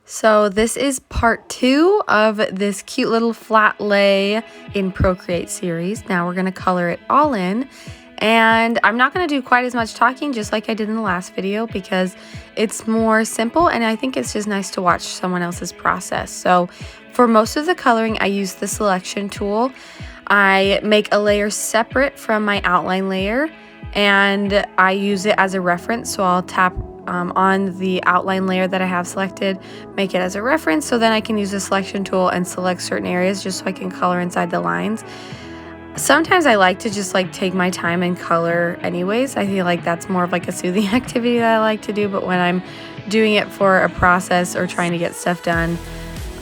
So this is part 2 of this cute little flat lay in Procreate series. Now we're going to color it all in, and I'm not going to do quite as much talking just like I did in the last video because it's more simple and I think it's just nice to watch someone else's process. So for most of the coloring I use the selection tool. I make a layer separate from my outline layer and I use it as a reference, so I'll tap on the outline layer that I have selected, make it as a reference, so then I can use the selection tool and select certain areas just so I can color inside the lines. Sometimes I like to just take my time and color anyways. I feel like that's more of a soothing activity that I like to do, but when I'm doing it for a process or trying to get stuff done,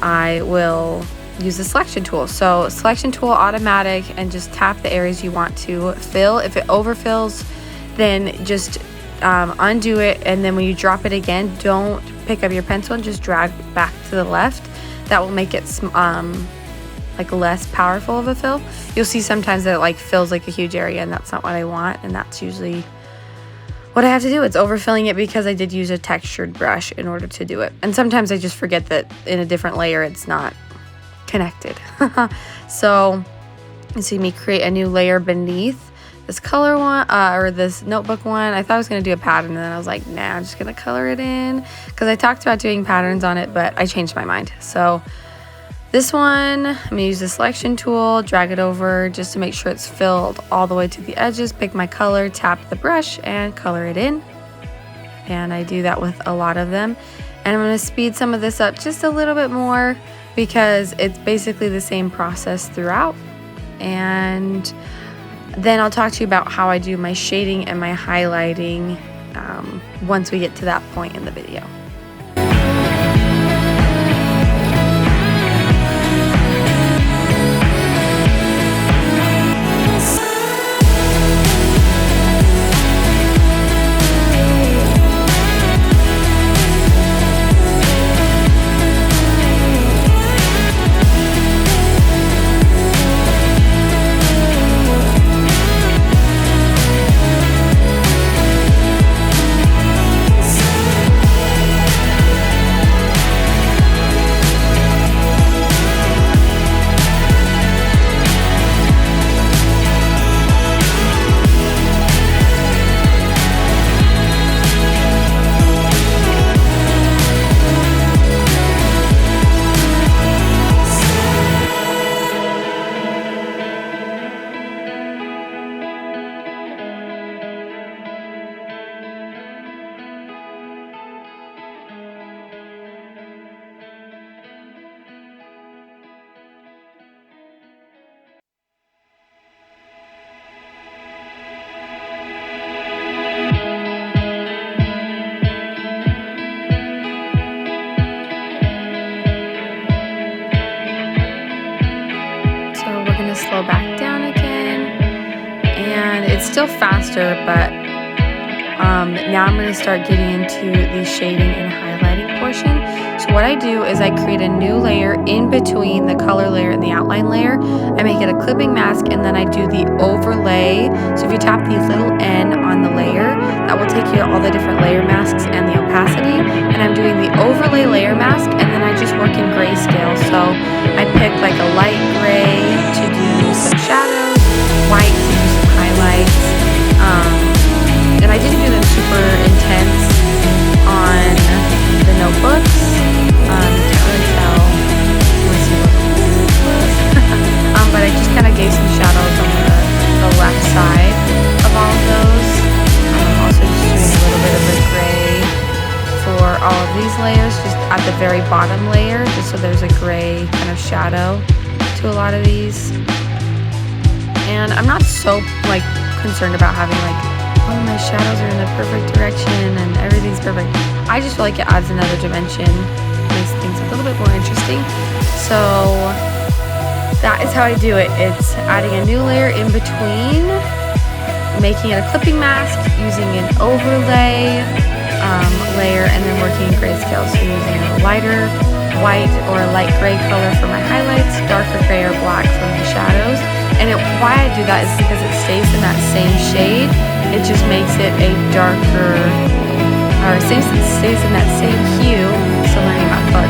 I will use the selection tool. So selection tool automatic, and just tap the areas you want to fill. If it overfills, then just undo it, and then when you drop it again, don't pick up your pencil and just drag back to the left. That will make it less powerful of a fill. You'll see sometimes that it fills a huge area, and that's not what I want, and that's usually what I have to do. It's overfilling it because I did use a textured brush in order to do it, and sometimes I just forget that in a different layer it's not connected. So you see me create a new layer beneath this color one, or this notebook one. I thought I was going to do a pattern, and then I was like, nah, I'm just going to color it in, because I talked about doing patterns on it, but I changed my mind. So this one, I'm going to use the selection tool, drag it over just to make sure it's filled all the way to the edges, pick my color, tap the brush, and color it in. And I do that with a lot of them. And I'm going to speed some of this up just a little bit more because it's basically the same process throughout. And then I'll talk to you about how I do my shading and my highlighting once we get to that point in the video. Slow back down again, and it's still faster, but now I'm going to start getting into the shading and highlighting portion. So what I do is I create a new layer in between the color layer and the outline layer. I make it a clipping mask, and then I do the overlay. So if you tap the little N on the layer, that will take you to all the different layer masks and the opacity. And I'm doing the overlay layer mask, and then I just work in grayscale. So I pick a light gray to do some shadows, white to do some highlights, and I didn't do them super intense on the notebooks. Can't really tell unless you look close. But I just kind of gave some shadows on the left side of all of those. Also just doing a little bit of the gray for all of these layers, just at the very bottom layer, just so there's a gray kind of shadow to a lot of these. And I'm not so concerned about having oh, my shadows are in the perfect direction and everything's perfect. I just feel like it adds another dimension, makes things a little bit more interesting. So that is how I do it. It's adding a new layer in between, making it a clipping mask, using an overlay layer, and then working in grayscale. So using a lighter white or a light gray color for my highlights, darker gray or black for my shadows. And why I do that is because it stays in that same shade. It just makes it a darker, or it stays in that same hue. So learning about color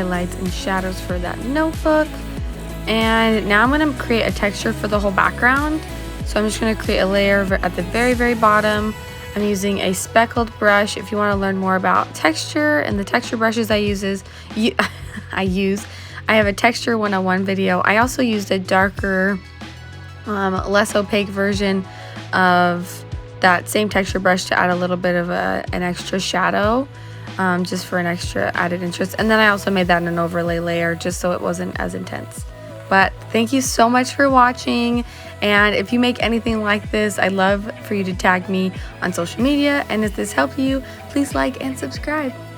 highlights and shadows for that notebook. And now I'm going to create a texture for the whole background. So I'm just going to create a layer at the very, very bottom. I'm using a speckled brush. If you want to learn more about texture and the texture brushes I have a texture 101 video. I also used a darker, less opaque version of that same texture brush to add a little bit of an extra shadow, just for an extra added interest. And then I also made that in an overlay layer just so it wasn't as intense. But thank you so much for watching, and if you make anything like this, I'd love for you to tag me on social media, and if this helped you, please like and subscribe.